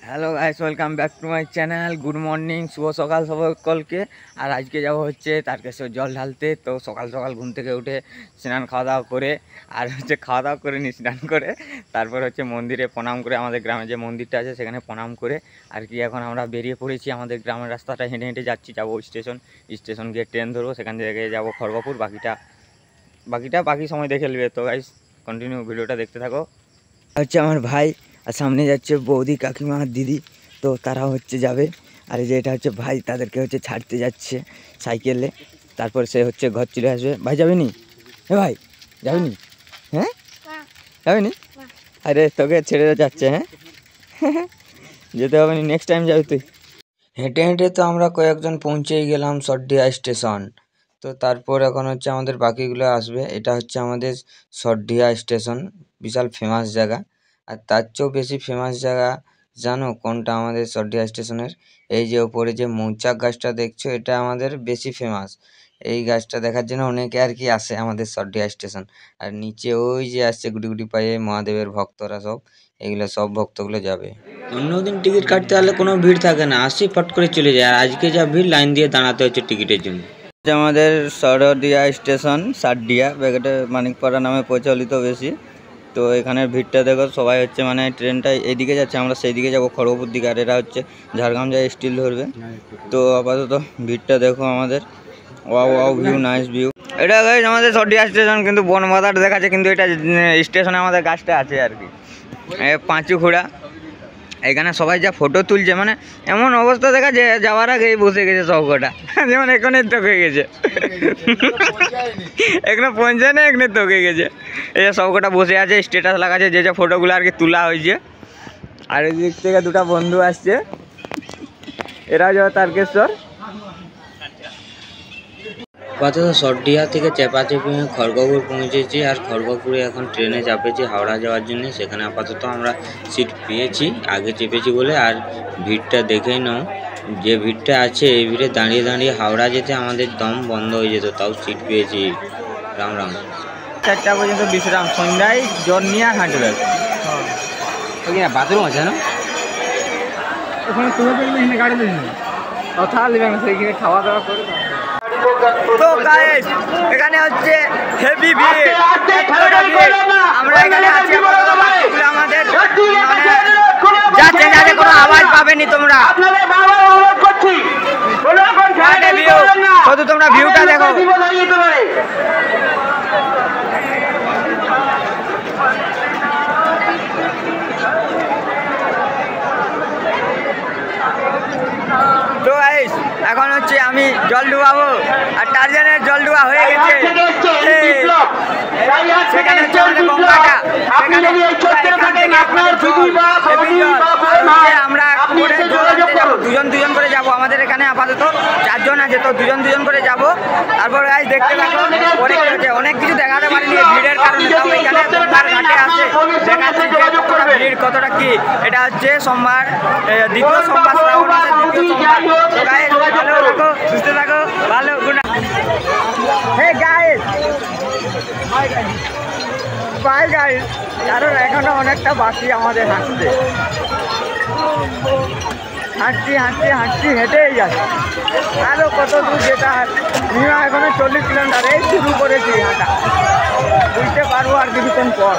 Hello guys, welcome back to my channel. Good morning, শুভ সকাল সকলকে। আর আজকে যাব হচ্ছে তারকেশ্বর জল ঢালতে। তো সকাল সকাল ঘুম থেকে উঠে স্নান খাওয়া দাওয়া করে আর খাওয়া দাওয়া করে স্নান করে তারপর মন্দিরে প্রণাম করে, আমাদের গ্রামে যে মন্দিরটা আছে সেখানে প্রণাম করে আর কি এখন আমরা বেরিয়ে পড়েছি। আমাদের গ্রামের রাস্তাটা হেঁটে হেঁটে যাচ্ছি, যাবো স্টেশন গিয়ে ট্রেন ধরবো, সেখান থেকে যাবো খড়গপুর। বাকি সময় দেখে নেবে। তো গাইস কন্টিনিউ ভিডিওটা দেখতে থাকো। আমার ভাই, আর সামনে যাচ্ছে বৌদি, কাকিমা, দিদি। তো তারা যাবে। আর এই যে এটা ভাই, তাদেরকে ছাড়তে যাচ্ছে সাইকেলে। তারপর সে ঘর চলে আসবে। ভাই যাবে নি? ভাই যাবে নি? হ্যাঁ যাবে নি? আরে তোকে ছেড়ে যাচ্ছে। হ্যাঁ যেতে হবে নি, নেক্সট টাইম যাবে তুই। হেঁটে হেঁটে তো আমরা কয়েকজন পৌঁছেই গেলাম সরডিহা স্টেশন। তো তারপর এখন আমাদের বাকিগুলো আসবে। এটা আমাদের সরডিহা স্টেশন, বিশাল ফেমাস জায়গা। আর তার চেয়েও বেশি ফেমাস জায়গা জানো কোনটা আমাদের সরডিহা স্টেশনের? এই যে ওপরে যে মৌচাক গাছটা দেখছো, এটা আমাদের বেশি ফেমাস। এই গাছটা দেখার জন্য অনেকে আর কি আসে আমাদের সরডিহা স্টেশন। আর নিচে ওই যে আসছে গুটি গুটি পায়ে মহাদেবের ভক্তরা, সব এইগুলো সব ভক্তগুলো যাবে। অন্যদিন টিকিট কাটতে হলে কোনো ভিড় থাকে না, আসি ফট করে চলে যায়। আর আজকে যা ভিড়, লাইন দিয়ে দাঁড়াতে হচ্ছে টিকিটের জন্য। আমাদের সরডিহা স্টেশন, সারডিহা ব্যাকেটে মানিকপাড়া নামে প্রচলিত বেশি। তো এখানের ভিড়টা দেখো, সবাই মানে ট্রেনটা এইদিকে যাচ্ছে, আমরা সেই দিকে যাবো খড়গপুর দিকে। আর এরা ঝাড়গ্রাম যায় স্টিল ধরবে। তো আপাতত ভিড়টা দেখো আমাদের। Wow view, nice view. এটা গাইস আমাদের সরডিহা স্টেশন, কিন্তু বনবাদার দেখাচ্ছে, কিন্তু এটা স্টেশনে আমাদের গাছটা আছে আর কি, পাঁচু খুঁড়া। এখানে সবাই যা ফটো তুলছে, মানে এমন অবস্থা দেখা যে যাওয়ার আগেই বসে গেছে সব কটা, যেমন এখানে তো হয়ে গেছে, এখানে পৌঁছায় না, এখানে তো হয়ে গেছে। এই যে সব কটা বসে আছে, স্ট্যাটাস লাগাচ্ছে, যে যে ফটোগুলো আর কি তোলা হয়েছে। আর এই দিক থেকে দুটা বন্ধু আসছে, এরা যাবে তারকেশ্বর। আপাতত সরডিহা থেকে চেপাচেপি খড়গপুর পৌঁছেছি। আর খড়গপুরে এখন ট্রেনে চাপেছি হাওড়া যাওয়ার জন্য। সেখানে আপাতত আমরা সিট পেয়েছি, আগে চেপেছি বলে। আর ভিড়টা দেখেই নাও, যে ভিড়টা আছে, এই ভিড়ে দাঁড়িয়ে দাঁড়িয়ে হাওড়া যেতে আমাদের দম বন্ধ হয়ে যেত, তাও সিট পেয়েছি। রাম রাম। 4টা পর্যন্ত বিশ্রাম, সন্ধ্যায় জ্বর নিয়ে হাঁটবে। ওইখানে বাথরুম আছে না? ওখানে তুলে দেখবে, এখানে গাড়ি দেখবে, কথা নেবে না, সেইখানে খাওয়া দাওয়া করে। তো গাইস এখানে হেভি ভিড়, আমরা এখানে আছি। আমাদের যাচ্ছে, যাতে কোনো আওয়াজ পাবেনি তোমরা, শুধু তোমরা ভিউটা দেখো। তো গাইস এখন আমি জল ডুবাবো, আর টারজানের জল ডুবা হয়ে গেছে। সেখানে গঙ্গাটা, সেখানে আমরা দুজন দুজন করে যাবো। আমাদের এখানে আপাতত 4 জন আছে, তো দুজন দুজন করে যাবো। তারপর গাইস দেখতে থাকো, অনেক কিছু দেখাতে পারিনি ভিড়ের কারণে। তাও এখানে গঙ্গার ঘাটে আছে, দেখাচ্ছি যে কতটা ভিড়, কতটা কি। এটা সোমবার, দ্বিতীয় সোমবার, শ্রাবণ মাসের দ্বিতীয় সোমবার। তো গাইস ভালো থাকো, সুস্থ থাকো, ভালো। হে গাইস, বাই গাইস, কারণ এখনো অনেকটা বাকি আমাদের হাঁটতে। হাঁটছি হেঁটেই যাচ্ছে, আরও কত দূর যেতে হয়। এখনো 40 কিলোমিটার, এই শুরু করেছি হাঁটা, বুঝতে পারবো আর কিছুক্ষণ পর।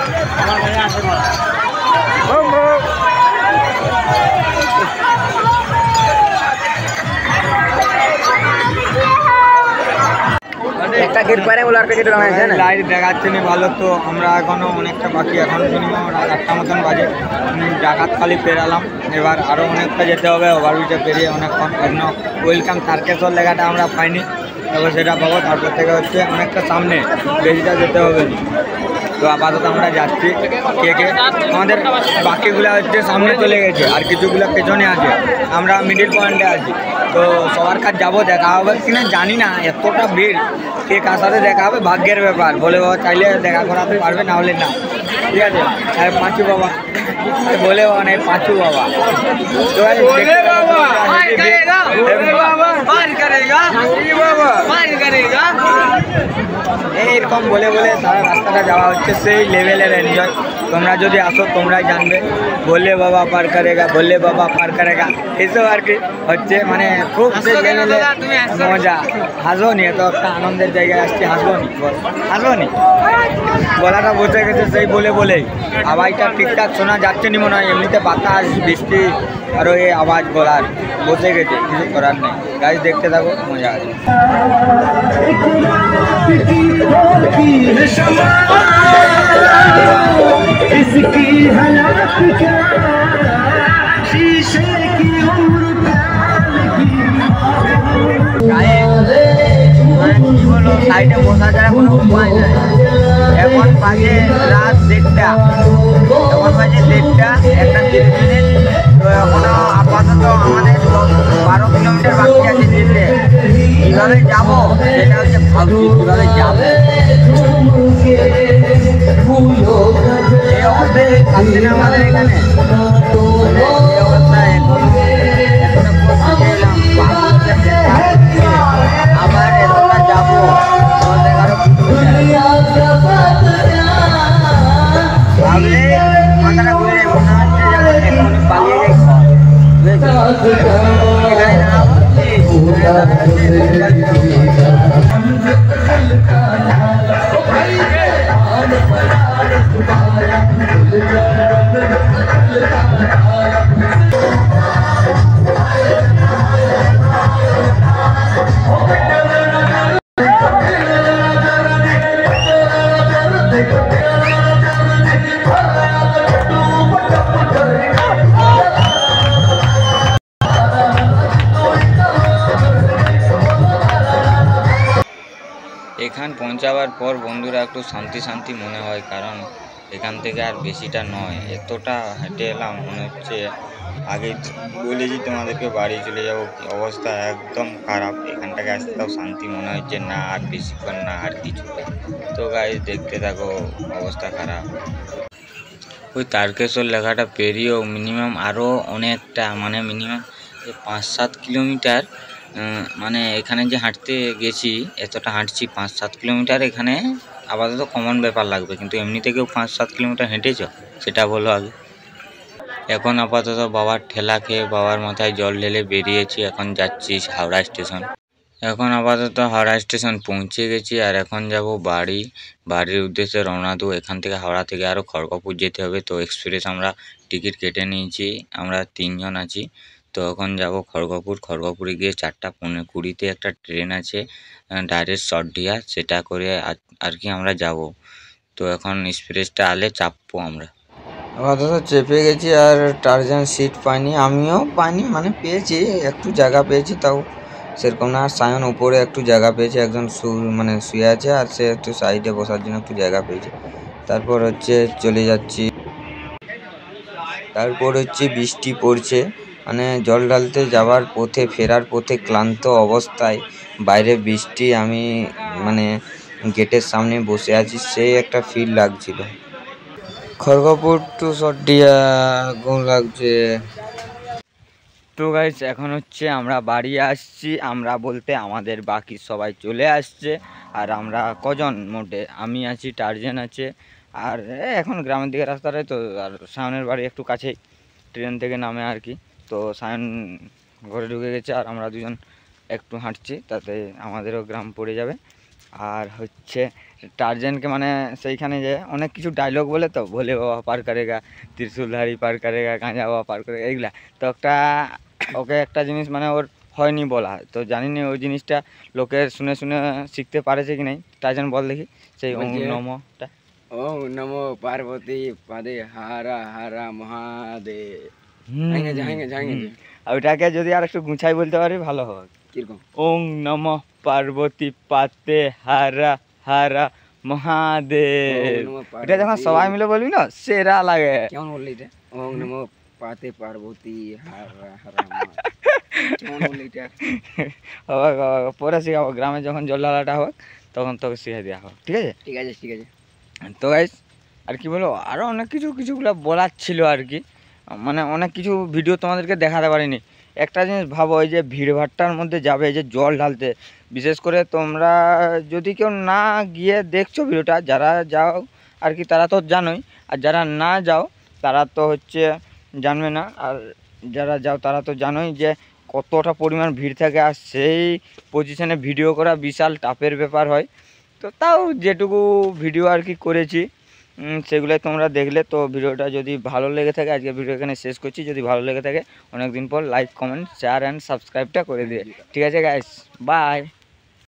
লাইট দেখাচ্ছে না ভালো। তো আমরা এখনো অনেকটা বাকি, এখন মিনিমাম 8টা মতন বাজে। ডাকাতখালি পেরালাম, এবার আরও অনেকটা যেতে হবে। ওভারব্রিজে পেরিয়ে অনেকক্ষণ এখনো ওয়েলকাম তারকেশ্বর লেখাটা আমরা পাইনি, তবে সেটা পাবো। তারপর থেকে অনেকটা সামনে, বেশিটা যেতে হবে। তো আপাতত আমরা যাচ্ছি। কে আমাদের বাকিগুলো সামনে চলে গেছে, আর কিছুগুলো পেছনে আছে, আমরা মিডিল পয়েন্টে আছি। তো সবার কাছে যাবো, দেখা হবে কিনা জানি না। এতটা ভিড়, কে কার সাথে দেখা হবে ভাগ্যের ব্যাপার। বলে বাবা চাইলে দেখা করাতে পারবে, না হলে না, ঠিক আছে। আর পাঁচু বাবা বলে বাবা, নাই পাঁচু বাবা। এইরকম বলে বলে সারা রাস্তাটা যাওয়া হচ্ছে, সেই লেভেলের এনজয়। তোমরা যদি আসো তোমরাই জানবে। বললে বাবা পার করেগা, বললে বাবা পার করেগা, এইসব আর কি হচ্ছে। মানে খুব মজা। হাসবো নি, এত একটা আনন্দের জায়গায় আসছি, হাসবো নি? হাসবো নি? গলাটা বসে গেছে সেই বলেই। আওয়াজটা ঠিকঠাক শোনা যাচ্ছে নি মনে হয়, এমনিতে বাতাস বৃষ্টি আরও এই আওয়াজ গলার বসে গেছে, কিছু করার নেই। গাছ দেখতে থাকো, মজা আছে। সাইডে বসা যায় কোনো উপায় নাই। এখন বাজে রাত 1:30, একটা 30 মিনিট। তো এখনো আপাতত আমাদের 12 কিলোমিটার বাকি আছে যেতে। কীভাবে যাবো সেটা হচ্ছে ভাবছি, কীভাবে যাবো। এই অবস্থায় থাকছে না আমাদের এখানে, এই অবস্থায় এখন আবার এতটা যাবো 10-11 কিলোমিটার। ভাবলে মাথাটা ঘুরে যাবে, মনে হচ্ছে যেন এখনই পালিয়ে যাই ঘর, বুঝেছি? এখানে এখান পৌঁছাবার পর বন্ধুরা একটু শান্তি মনে হয়, কারণ এখান থেকে আর বেশিটা নয়, এতটা হেঁটে এলাম মনে হচ্ছে আগে বলেছি তোমাদেরকে বাড়ি চলে যাবো। অবস্থা একদম খারাপ, এখানটাকে আসতে তাও শান্তি মনে হচ্ছে না, আর বেশিক্ষণ না, আর কিছুটা। তো গাইস দেখতে থাকো, অবস্থা খারাপ। ওই তারকেশ্বর লেখাটা পেরিয়েও মিনিমাম আরও অনেকটা, মানে মিনিমাম 5-7 কিলোমিটার, মানে এখানে যে হাঁটতে গেছি, এতটা হাঁটছি 5-7 কিলোমিটার, এখানে আপাতত কমন ব্যাপার লাগবে, কিন্তু এমনি থেকেও 5-7 কিলোমিটার হেঁটেছ সেটা বলো আগে। এখন আপাতত বাবার ঠেলা খেয়ে বাবার মাথায় জল ঢেলে বেরিয়েছি, এখন যাচ্ছি হাওড়া স্টেশন। এখন আপাতত হাওড়া স্টেশন পৌঁছে গেছি, আর এখন যাব বাড়ির উদ্দেশ্যে রওনা দেবো। এখান থেকে হাওড়া থেকে আরও খড়গপুর যেতে হবে, তো এক্সপ্রেস আমরা টিকিট কেটে নিয়েছি, আমরা 3 জন আছি। তো এখন যাব খড়গপুরে গিয়ে 4:20 একটা ট্রেন আছে ডাইরেক্ট সরডিহা, সেটা করে আর কি আমরা যাব। তো এখন এক্সপ্রেসটা আলে চাপবো আমরা। আপাতত চেপে গেছি, আর টারজান সিট পাইনি, আমিও পাইনি, মানে পেয়েছি একটু জায়গা পেয়েছি, তাও সেরকম না। আর সায়ন উপরে একটু জায়গা পেয়েছে, একজন মানে শুয়ে আছে, আর সে একটু সাইডে বসার জন্য একটু জায়গা পেয়েছে। তারপর হচ্ছে চলে যাচ্ছি, তারপর হচ্ছে বৃষ্টি পড়ছে, মানে জল ঢালতে যাওয়ার পথে, ফেরার পথে ক্লান্ত অবস্থায়, বাইরে বৃষ্টি, আমি মানে গেটের সামনে বসে আছি, সেই একটা ফিল লাগছিল। খড়গপুর টু সরডিহা ঘুম লাগছে। তো গাইস এখন হচ্ছে আমরা বাড়ি আসছি, আমরা বলতে আমাদের বাকি সবাই চলে আসছে। আর আমরা কজন মোটে, আমি আছি, টারজান আছে, আর এখন গ্রামের দিকে রাস্তাটাই তো, আর সায়নের বাড়ি একটু কাছেই, ট্রেন থেকে নামে আর কি। তো সায়ন ঘরে ঢুকে গেছে, আর আমরা দুজন একটু হাঁটছি, তাতে আমাদেরও গ্রাম পড়ে যাবে। আর হচ্ছে টারজানকে মানে সেইখানে যে অনেক কিছু ডায়লগ বলে, তো ভোলে বাবা পার করেগা, ত্রিশুলধারী পার করেগা, গাঁজা বাবা পার করেগা, এইগুলা। তো ওকে একটা জিনিস মানে ওর হয়নি বলা, তো জানি না ওই জিনিসটা লোকের শুনে শিখতে পারেছে কি নাই। টারজান বল দেখি সেই ওম নমটা। ওম নমো পার্বতী পাদে হারা হারা মহাদেব। ওইটাকে যদি আর একটু গুছাই বলতে পারি ভালো হবে। কিরকম? ওম নমঃ পার্বতী পাতে হারা হারা মহাদেব। এটা যখন সবাই মিলে বলবি না, সেরা লাগে। কেমন বললি এটা? ওম নমো পাতে পার্বতী হারা হারা কেমন বললি এটা? পরে শিখাবো, গ্রামে যখন জল ঢালাটা হোক তখন তোকে শিখিয়ে দেওয়া হোক, ঠিক আছে? ঠিক আছে ঠিক আছে। তো গাইস আর কি বলবো, আরও অনেক কিছুগুলো বলার ছিল আর কি, মানে অনেক কিছু ভিডিও তোমাদেরকে দেখাতে পারিনি। একটা জিনিস ভাবো, এই যে ভিড়ভাট্টার মধ্যে যাবে, এই যে জল ঢালতে, বিশেষ করে তোমরা যদি কেউ না গিয়ে দেখছো ভিডিওটা, যারা যাও আর কি তারা তো জানোই, আর আর যারা না যাও তারা তো হচ্ছে জানবে না, আর যারা যাও তারা তো জানোই যে কতটা পরিমাণ ভিড় থাকে, আর সেই পজিশনে ভিডিও করা বিশাল টাফের ব্যাপার হয়। তো তাও যেটুকু ভিডিও আর কি করেছি সেগুলোই তোমরা দেখলে। তো ভিডিওটা যদি ভালো লেগে থাকে, আজকে ভিডিও এখানে শেষ করছি। যদি ভালো লেগে থাকে অনেক দিন পর লাইক কমেন্ট শেয়ার অ্যান্ড সাবস্ক্রাইবটা করে দিয়ে, ঠিক আছে গাইস, বাই।